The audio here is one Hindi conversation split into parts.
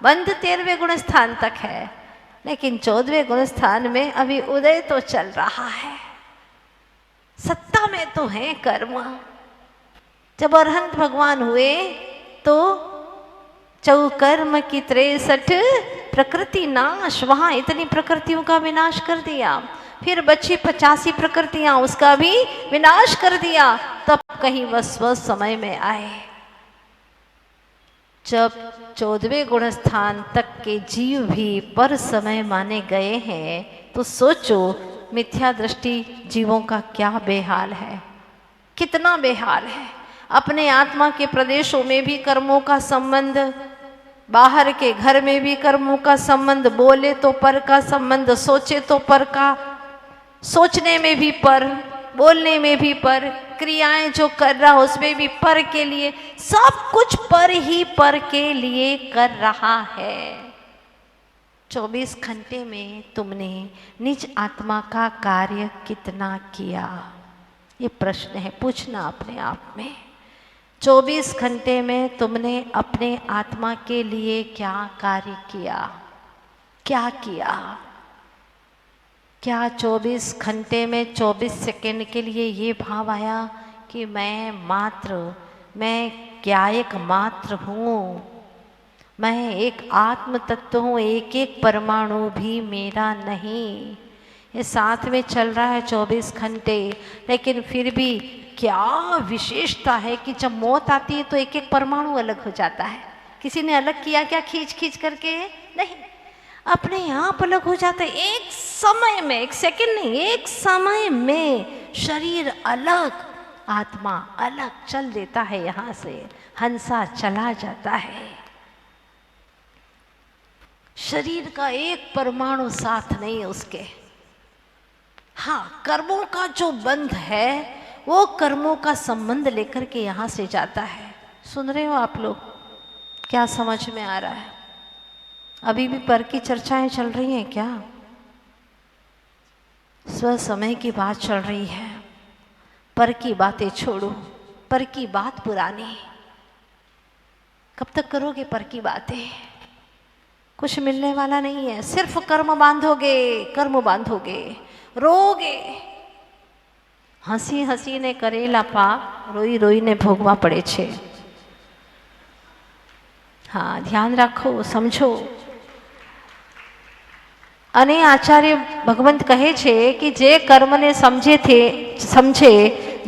बंध 13वें गुण स्थान तक है, लेकिन 14वें गुण स्थान में अभी उदय तो चल रहा है। सत्ता में तो है कर्म। जब अरहंत भगवान हुए तो चौकर्म की 63 प्रकृति नाश, वहां इतनी प्रकृतियों का विनाश कर दिया। फिर बची 85 प्रकृतियां, उसका भी विनाश कर दिया। तब कहीं वह स्व समय में आए। जब 14वें गुण स्थान तक के जीव भी पर समय माने गए हैं, तो सोचो मिथ्या दृष्टि जीवों का क्या बेहाल है, कितना बेहाल है। अपने आत्मा के प्रदेशों में भी कर्मों का संबंध, बाहर के घर में भी कर्मों का संबंध, बोले तो पर का संबंध, सोचे तो पर का, सोचने में भी पर, बोलने में भी पर, क्रियाएं जो कर रहा उसमें भी पर के लिए, सब कुछ पर ही पर के लिए कर रहा है। 24 घंटे में तुमने निज आत्मा का कार्य कितना किया, ये प्रश्न है, पूछना अपने आप में। 24 घंटे में तुमने अपने आत्मा के लिए क्या कार्य किया, क्या किया? क्या 24 घंटे में 24 सेकंड के लिए ये भाव आया कि मैं क्या एक मात्र हूँ, मैं एक आत्म तत्व हूँ, एक एक परमाणु भी मेरा नहीं। ये साथ में चल रहा है 24 घंटे, लेकिन फिर भी क्या विशेषता है कि जब मौत आती है तो एक एक परमाणु अलग हो जाता है। किसी ने अलग किया क्या खींच खींच करके? नहीं, अपने आप अलग हो जाता है। एक समय में, एक सेकंड नहीं, एक समय में शरीर अलग, आत्मा अलग चल देता है। यहां से हंसा चला जाता है। शरीर का एक परमाणु साथ नहीं उसके। हाँ, कर्मों का जो बंध है वो कर्मों का संबंध लेकर के यहां से जाता है। सुन रहे हो आप लोग? क्या समझ में आ रहा है? अभी भी पर की चर्चाएं चल रही हैं क्या? स्व समय की बात चल रही है। पर की बातें छोड़ो, पर की बात पुरानी। कब तक करोगे पर की बातें? कुछ मिलने वाला नहीं है। सिर्फ कर्म बांधोगे, कर्म बांधोगे, रोगे। हंसी हंसी ने करेला पाप, रोई रोई ने भोगवा पड़े छे। हाँ, ध्यान रखो, समझो। અને આચાર્ય ભગવંત કહે છે કે જે કર્મને સમજે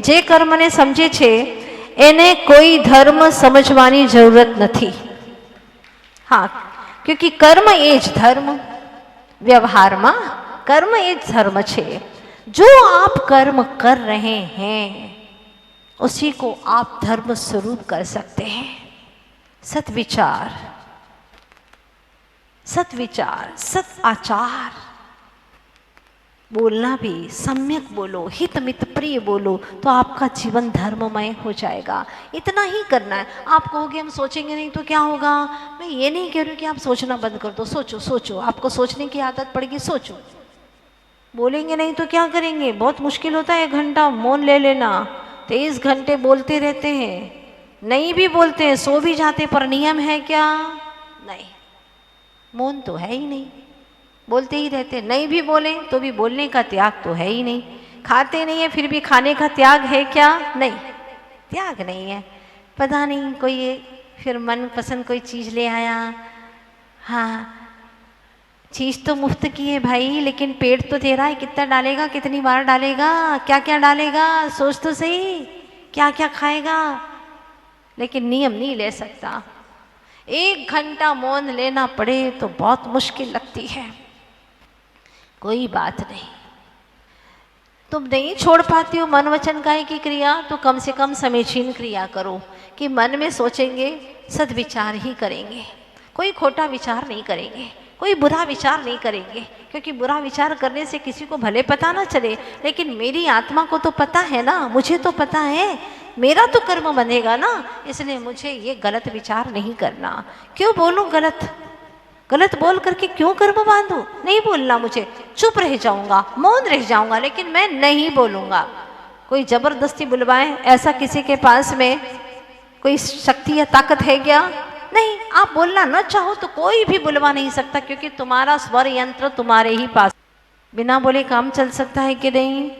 જે કર્મને સમજે છે એને કોઈ ધર્મ સમજવાની જરૂરત નથી। हाँ, क्योंकि कर्म એ જ धर्म, व्यवहाરમાં कर्म એ જ धर्म છે। जो आप कर्म कर रहे हैं उसी को आप धर्म स्वरूप कर सकते हैं। सत्विचार, सत्विचार, सत आचार, बोलना भी सम्यक बोलो, हित मित प्रिय बोलो, तो आपका जीवन धर्ममय हो जाएगा। इतना ही करना है। आप कहोगे हम सोचेंगे नहीं तो क्या होगा? मैं ये नहीं कह रही हूँ कि आप सोचना बंद कर दो। सोचो, सोचो, आपको सोचने की आदत पड़ेगी, सोचो। बोलेंगे नहीं तो क्या करेंगे? बहुत मुश्किल होता है 1 घंटा मौन ले लेना। 23 घंटे बोलते रहते हैं, नहीं भी बोलते हैं, सो भी जाते, पर नियम है क्या? नहीं, मौन तो है ही नहीं, बोलते ही रहते। नहीं भी बोले तो भी बोलने का त्याग तो है ही नहीं। खाते नहीं है फिर भी खाने का त्याग है क्या? नहीं, त्याग नहीं है। पता नहीं कोई फिर मन पसंद कोई चीज़ ले आया। हाँ, चीज़ तो मुफ्त की है भाई, लेकिन पेट तो तेरा है, कितना डालेगा, कितनी बार डालेगा, क्या क्या डालेगा, सोच तो सही, क्या क्या खाएगा। लेकिन नियम नहीं ले सकता। 1 घंटा मौन लेना पड़े तो बहुत मुश्किल लगती है। कोई बात नहीं, तुम नहीं छोड़ पाती हो मन वचन काया की क्रिया, तो कम से कम समीचीन क्रिया करो कि मन में सोचेंगे, सद्विचार ही करेंगे, कोई खोटा विचार नहीं करेंगे, कोई बुरा विचार नहीं करेंगे। क्योंकि बुरा विचार करने से किसी को भले पता ना चले, लेकिन मेरी आत्मा को तो पता है ना, मुझे तो पता है, मेरा तो कर्म बंधेगा ना, इसलिए मुझे ये गलत विचार नहीं करना। क्यों बोलूं गलत? गलत बोल करके क्यों कर्म बांधूं? नहीं बोलना मुझे, चुप रह जाऊंगा, मौन रह जाऊंगा, लेकिन मैं नहीं बोलूंगा। कोई जबरदस्ती बुलवाए, ऐसा किसी के पास में कोई शक्ति या ताकत है क्या? नहीं, आप बोलना न चाहो तो कोई भी बुलवा नहीं सकता, क्योंकि तुम्हारा स्वर यंत्र तुम्हारे ही पास। बिना बोले काम चल सकता है कि नहीं?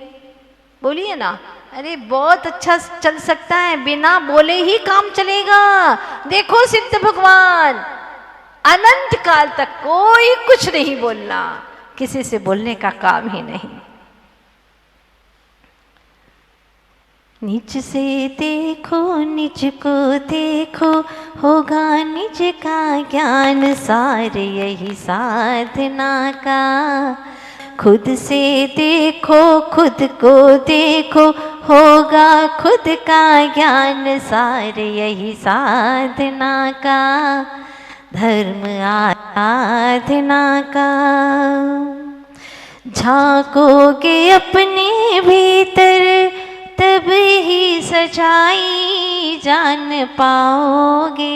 बोलिए ना। अरे बहुत अच्छा चल सकता है, बिना बोले ही काम चलेगा। देखो सिद्ध भगवान, अनंत काल तक कोई कुछ नहीं बोलना, किसी से बोलने का काम ही नहीं। निज से देखो, निज को देखो, होगा निज का ज्ञान सार, यही साधना का। खुद से देखो, खुद को देखो, होगा खुद का ज्ञान सार, यही साधना का, धर्म आराधना का। झांकोगे अपने भीतर, तब ही सच्चाई जान पाओगे।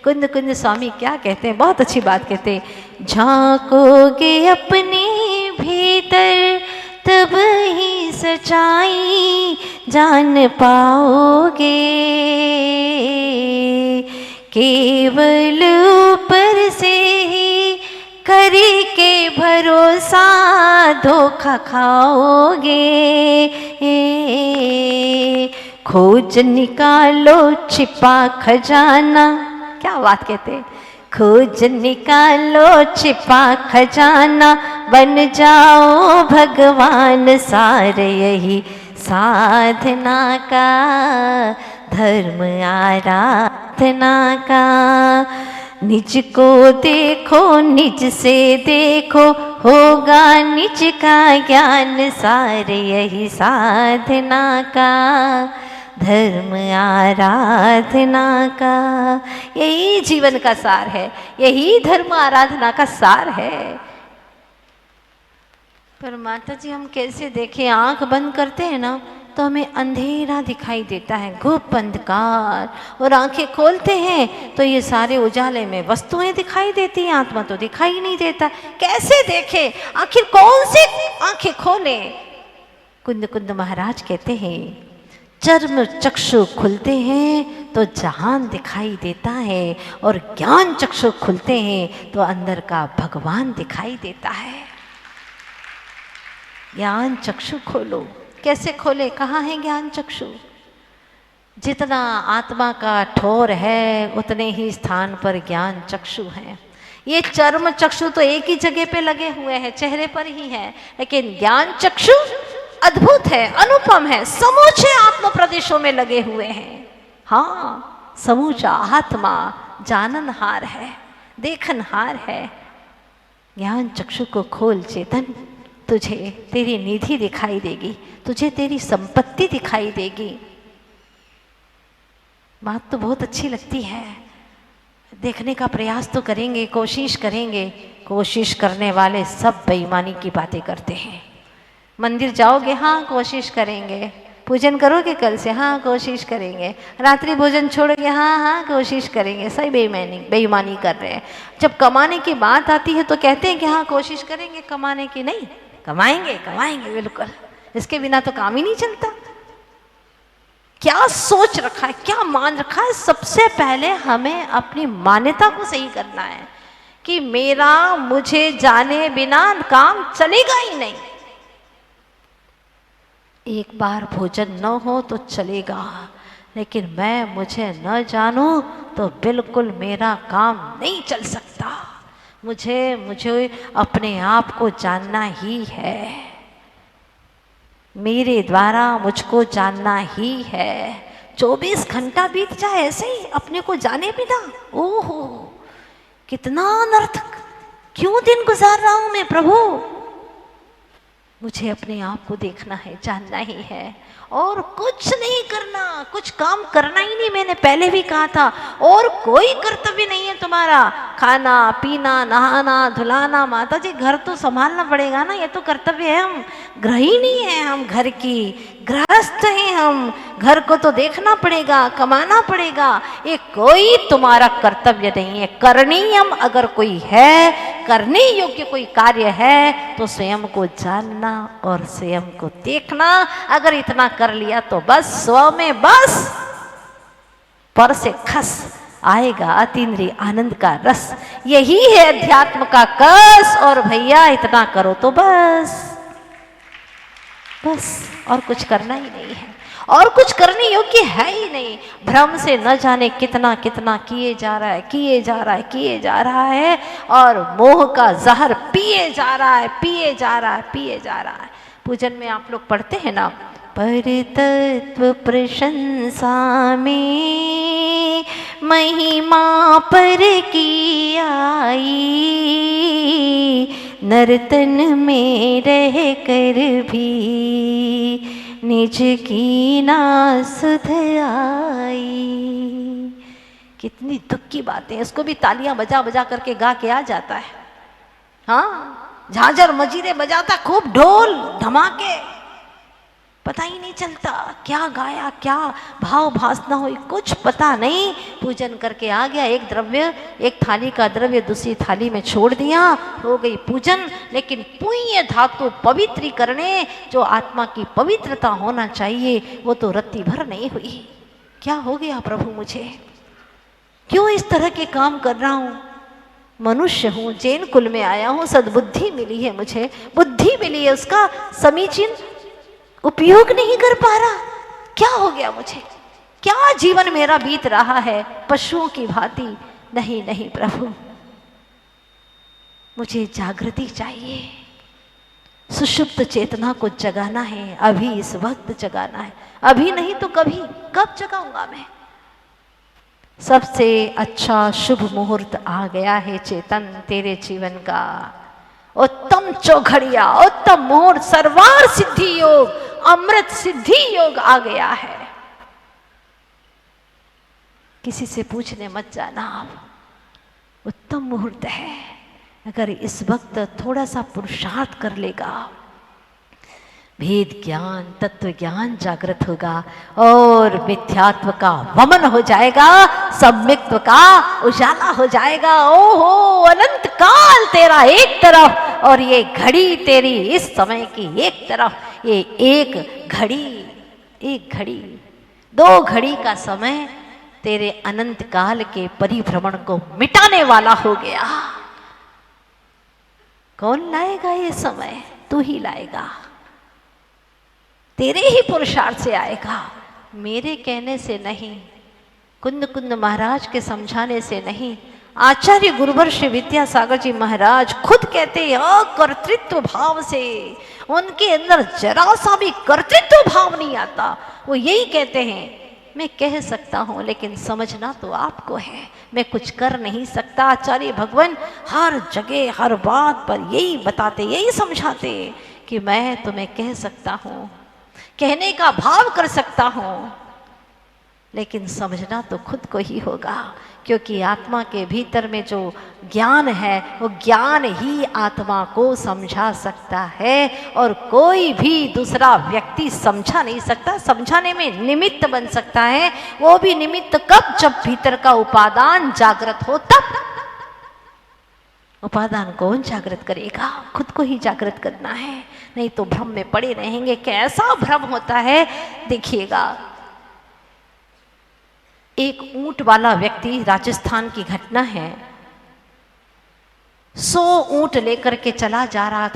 कुंद कुंद स्वामी क्या कहते हैं, बहुत अच्छी बात कहते हैं। झांकोगे अपने भीतर, तब ही सच्चाई जान पाओगे। केवल ऊपर से ही करी के भरोसा धोखा खाओगे। खोज निकालो छिपा खजाना, क्या बात कहते। खोज निकालो छिपा खजाना, बन जाओ भगवान सार, यही साधना का, धर्म आराधना का। निज को देखो, निज से देखो, होगा निज का ज्ञान सार, यही साधना का, धर्म आराधना का। यही जीवन का सार है, यही धर्म आराधना का सार है। पर माता जी हम कैसे देखें, आंख बंद करते हैं ना तो हमें अंधेरा दिखाई देता है, गुप्त अंधकार, और आंखें खोलते हैं तो ये सारे उजाले में वस्तुएं दिखाई देती हैं, आत्मा तो दिखाई नहीं देता। कैसे देखें, आखिर कौन सी आंखें खोले? कुंद कुंद महाराज कहते हैं, चर्म चक्षु खुलते हैं तो जहान दिखाई देता है, और ज्ञान चक्षु खुलते हैं तो अंदर का भगवान दिखाई देता है। ज्ञान चक्षु खोलो। कैसे खोले, कहाँ है ज्ञान चक्षु? जितना आत्मा का ठोर है उतने ही स्थान पर ज्ञान चक्षु है। ये चर्म चक्षु तो एक ही जगह पे लगे हुए हैं, चेहरे पर ही है, लेकिन ज्ञान चक्षु अद्भुत है, अनुपम है, समूचे आत्म प्रदेशों में लगे हुए हैं। हाँ, समूचा आत्मा जाननहार है, देखनहार है। ज्ञान चक्षु को खोल चेतन, तुझे तेरी निधि दिखाई देगी, तुझे तेरी संपत्ति दिखाई देगी। बात तो बहुत अच्छी लगती है, देखने का प्रयास तो करेंगे, कोशिश करेंगे। कोशिश करने वाले सब बेईमानी की बातें करते हैं। मंदिर जाओगे, हाँ कोशिश करेंगे। पूजन करोगे कल से, हाँ कोशिश करेंगे। रात्रि भोजन छोड़ोगे, हाँ हाँ कोशिश करेंगे। सही बेईमानी कर रहे हैं। जब कमाने की बात आती है तो कहते हैं कि हाँ कोशिश करेंगे कमाने की। नहीं, कमाएंगे कमाएंगे बिल्कुल, इसके बिना तो काम ही नहीं चलता। क्या सोच रखा है, क्या मान रखा है? सबसे पहले हमें अपनी मान्यता को सही करना है कि मेरा मुझे जाने बिना काम चलेगा ही नहीं। एक बार भोजन न हो तो चलेगा, लेकिन मैं मुझे न जानूं तो बिल्कुल मेरा काम नहीं चल सकता। मुझे अपने आप को जानना ही है, मेरे द्वारा मुझको जानना ही है। 24 घंटा बीत जाए ऐसे ही अपने को जाने बिना, ओहो कितना अनर्थक, क्यों दिन गुजार रहा हूं मैं प्रभु। मुझे अपने आप को देखना है, जानना ही है, और कुछ नहीं करना, कुछ काम करना ही नहीं। मैंने पहले भी कहा था, और कोई कर्तव्य नहीं है तुम्हारा। खाना पीना, नहाना धुलाना, माता जी घर तो संभालना पड़ेगा ना, ये तो कर्तव्य है। हम गृहिणी हैं, हम घर की गृहस्थ हैं, हम घर को तो देखना पड़ेगा, कमाना पड़ेगा। ये कोई तुम्हारा कर्तव्य नहीं है। करणीयम अगर कोई है, करने योग्य कोई कार्य है तो स्वयं को जानना और स्वयं को देखना। अगर इतना कर लिया तो बस, स्व में बस, पर से खस आएगा अतीन्द्रिय आनंद का रस। यही है अध्यात्म का कस। और भैया इतना करो तो बस, बस और कुछ करना ही नहीं है, और कुछ करने योग्य है ही नहीं। भ्रम से न जाने कितना कितना किए जा रहा है, किए जा रहा है, किए जा रहा है, और मोह का जहर पिए जा रहा है, पिए जा रहा है, पिए जा रहा है। पूजन में आप लोग पढ़ते हैं ना, पर तत्व प्रशंसा में महिमा पर की आई, नर्तन में रह कर भी निज की ना सुध आई। कितनी दुख की बात है। इसको भी तालियां बजा बजा करके गा के आ जाता है। हाँ, झांझर मजीरे बजाता, खूब ढोल धमाके, पता ही नहीं चलता क्या गाया, क्या भाव भासना हुई, कुछ पता नहीं। पूजन करके आ गया, एक द्रव्य, एक थाली का द्रव्य दूसरी थाली में छोड़ दिया, हो गई पूजन। लेकिन पुण्य धातु पवित्रीकरणे, जो आत्मा की पवित्रता होना चाहिए, वो तो रत्ती भर नहीं हुई। क्या हो गया प्रभु मुझे, क्यों इस तरह के काम कर रहा हूँ? मनुष्य हूँ, जैन कुल में आया हूँ, सद्बुद्धि मिली है मुझे, बुद्धि मिली है, उसका समीचीन उपयोग नहीं कर पा रहा। क्या हो गया मुझे? क्या जीवन मेरा बीत रहा है पशुओं की भांति? नहीं नहीं प्रभु, मुझे जागृति चाहिए। सुषुप्त चेतना को जगाना है, अभी इस वक्त जगाना है। अभी नहीं तो कभी, कब जगाऊंगा मैं? सबसे अच्छा शुभ मुहूर्त आ गया है चेतन तेरे जीवन का। उत्तम चौघड़िया, उत्तम मुहूर्त, सर्वार सिद्धि योग, अमृत सिद्धि योग आ गया है। किसी से पूछने मत जाना, उत्तम मुहूर्त है। अगर इस वक्त थोड़ा सा पुरुषार्थ कर लेगा, भेद ज्ञान, तत्व ज्ञान जागृत होगा और मिथ्यात्व का वमन हो जाएगा, सम्यक्त्व का उजाला हो जाएगा। ओहो, अनंत काल तेरा एक तरफ और ये घड़ी तेरी इस समय की एक तरफ। ये एक घड़ी, दो घड़ी का समय तेरे अनंत काल के परिभ्रमण को मिटाने वाला हो गया। कौन लाएगा ये समय? तू ही लाएगा, तेरे ही पुरुषार्थ से आएगा, मेरे कहने से नहीं, कुंद कुंद महाराज के समझाने से नहीं। आचार्य गुरुवर श्री विद्यासागर जी महाराज खुद कहते हैं, कर्तृत्व भाव से उनके अंदर जरा सा भी कर्तृत्व भाव नहीं आता। वो यही कहते हैं, मैं कह सकता हूँ लेकिन समझना तो आपको है, मैं कुछ कर नहीं सकता। आचार्य भगवान हर जगह हर बात पर यही बताते, यही समझाते कि मैं तुम्हें कह सकता हूँ, कहने का भाव कर सकता हूं, लेकिन समझना तो खुद को ही होगा। क्योंकि आत्मा के भीतर में जो ज्ञान है, वो ज्ञान ही आत्मा को समझा सकता है और कोई भी दूसरा व्यक्ति समझा नहीं सकता। समझाने में निमित्त बन सकता है, वो भी निमित्त कब? जब भीतर का उपादान जागृत हो तब। उपादान कौन जागृत करेगा? खुद को ही जागृत करना है, नहीं तो भ्रम में पड़े रहेंगे। कैसा भ्रम होता है देखिएगा। एक ऊंट वाला व्यक्ति, राजस्थान की घटना है, 100 ऊंट लेकर के चला जा रहा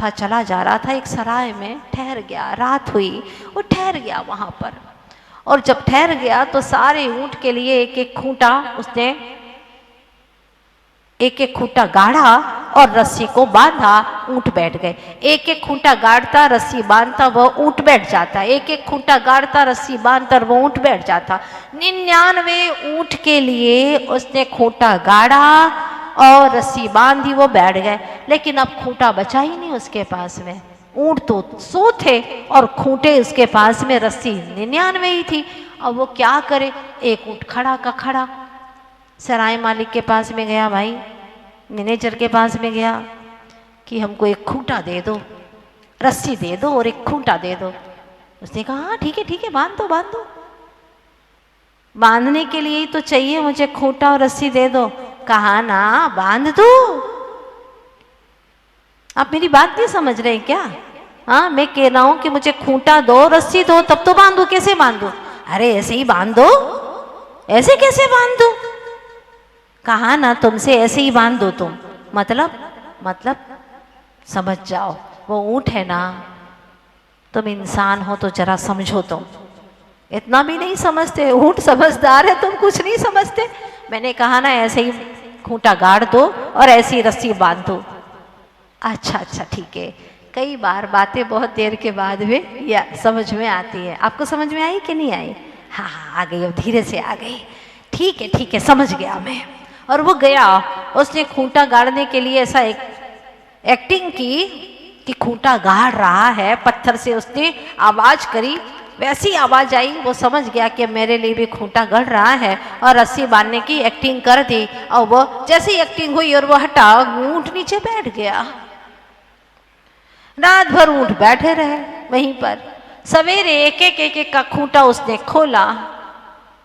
था। एक सराय में ठहर गया, रात हुई, वो ठहर गया वहां पर। और जब ठहर गया तो सारे ऊंट के लिए एक एक खूंटा उसने एक एक खूंटा गाड़ा और रस्सी को बांधा, ऊंट बैठ गए। एक एक खूंटा गाड़ता, रस्सी बांधता, वह ऊंट बैठ जाता। एक एक खूंटा गाड़ता, रस्सी बांधता, वो ऊंट बैठ जाता। 99 ऊंट के लिए उसने खूंटा गाड़ा और रस्सी बांधी, वो बैठ गए। लेकिन अब खूंटा बचा ही नहीं उसके पास में। ऊंट तो 100 थे और खूंटे उसके पास में, रस्सी 99 ही थी। अब वो क्या करे? एक ऊंट खड़ा का खड़ा सराय मालिक के पास में गया, भाई मैनेजर के पास में गया कि हमको एक खूंटा दे दो, रस्सी दे दो और एक खूंटा दे दो। उसने कहा हाँ ठीक है बांध दो। बांधने के लिए ही तो चाहिए मुझे खूंटा और रस्सी दे दो। कहा ना बांध दो। आप मेरी बात नहीं समझ रहे क्या? हाँ, मैं कह रहा हूं कि मुझे खूंटा दो, रस्सी दो, तब तो बांधू। कैसे बांधू? अरे ऐसे ही बांध दो। ऐसे कैसे बांध दूं? कहा ना तुमसे ऐसे ही बांध दो तुम। मतलब समझ जाओ, वो ऊंट है ना, तुम इंसान हो तो जरा समझो तुम। इतना भी नहीं समझते, ऊंट समझदार है, तुम कुछ नहीं समझते। मैंने कहा ना ऐसे ही खूंटा गाड़ दो और ऐसी रस्सी बांध दो। अच्छा ठीक है। कई बार बातें बहुत देर के बाद में या समझ में आती है। आपको समझ में आई कि नहीं आई? हाँ आ गई, अब धीरे से आ गई। ठीक है समझ गया मैं। और वो गया, उसने खूंटा गाड़ने के लिए ऐसा एक एक्टिंग की कि खूंटा गाड़ रहा है, पत्थर से उसने आवाज करी, वैसी आवाज आई, वो समझ गया कि मेरे लिए भी खूंटा गड़ रहा है, और रस्सी बांधने की एक्टिंग कर दी। और वो जैसी एक्टिंग हुई और वो हटा, ऊंट नीचे बैठ गया। रात भर ऊंट बैठे रहे वहीं पर। सवेरे एक का खूंटा उसने खोला,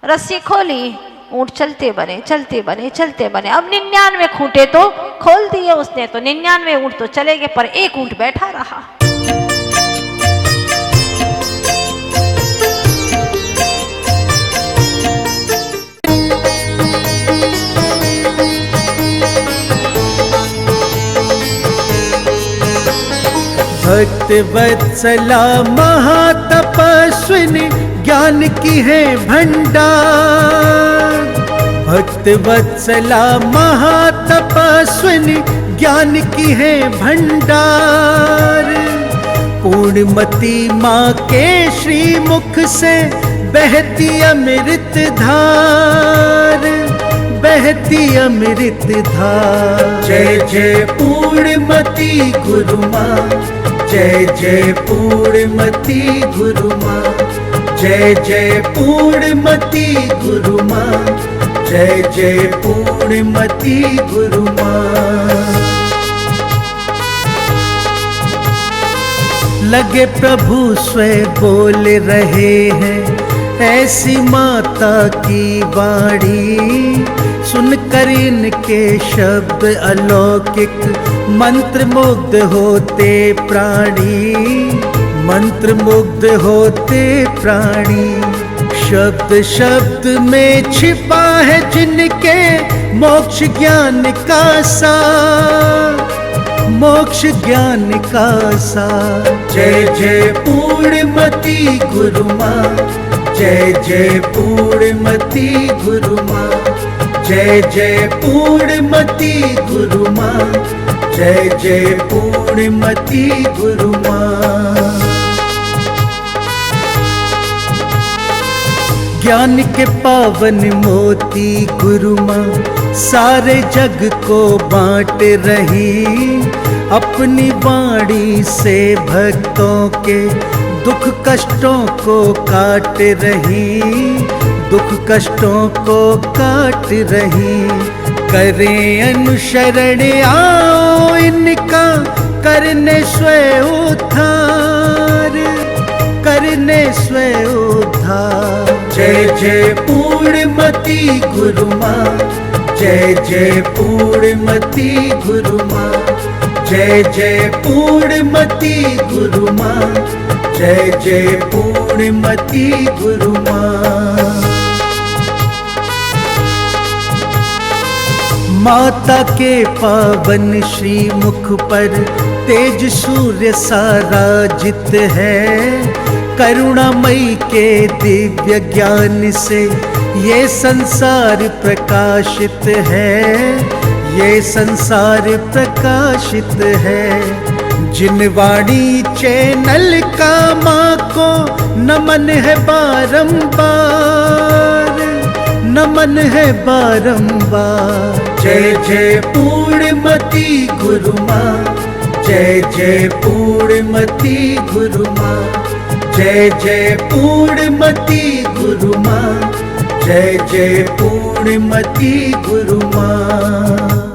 रस्सी खोली, ऊंट चलते बने। अब 99 खूंटे तो खोल दिए उसने, तो 99 ऊंट तो चले गए, पर एक ऊंट बैठा रहा। भक्त वत्सला महातपस्विनी ज्ञान की है भंडार। भक्त वत्सला महातपस्विनी ज्ञान की है भंडार। पूर्णमती माँ के श्रीमुख से बहती अमृत धार, बहती अमृत धार। जय जय पूर्णमती गुरु माँ, जय जय पूर्णमती गुरु माँ, जय जय पूर्णमती गुरु माँ, जय जय पूर्णमती गुरु माँ। लगे प्रभु स्वयं बोल रहे हैं ऐसी माता की वाणी, सुनकर इनके शब्द अलौकिक मंत्र मुग्ध होते प्राणी, मंत्र मुग्ध होते प्राणी। शब्द शब्द में छिपा है जिनके मोक्ष ज्ञान का सार, मोक्ष ज्ञान का सार। जय जय पूर्णमती गुरु माँ, जय जय पूर्णमती गुरु माँ, जय जय पूर्णमती गुरु माँ, जय जय पूर्णमती गुरु माँ। ज्ञान के पावन मोती गुरु माँ सारे जग को बांट रही, अपनी वाणी से भक्तों के दुख कष्टों को काट रही, दुख कष्टों को काट रही। करें अनुसरण आओ इनका, करने स्वयं उद्धार, करने स्वयं उद्धार। जय जय पूर्णमती गुरु माँ, जय जय पूर्णमती गुरु माँ, जय जय पूर्णमती गुरु माँ, जय जय पूर्णमती गुरु माँ। माता के पावन श्री मुख पर तेज सूर्य सा राजित है, करुणामयी के दिव्य ज्ञान से ये संसार प्रकाशित है, ये संसार प्रकाशित है। जिन वाणी चैनल का माँ को नमन है बारंबार, नमन है बारंबार। जय जय पूर्णमती गुरु माँ, जय जय पूर्णमती गुरु माँ, जय जय पूर्णमती गुरु माँ, जय जय पूर्णमती गुरु माँ।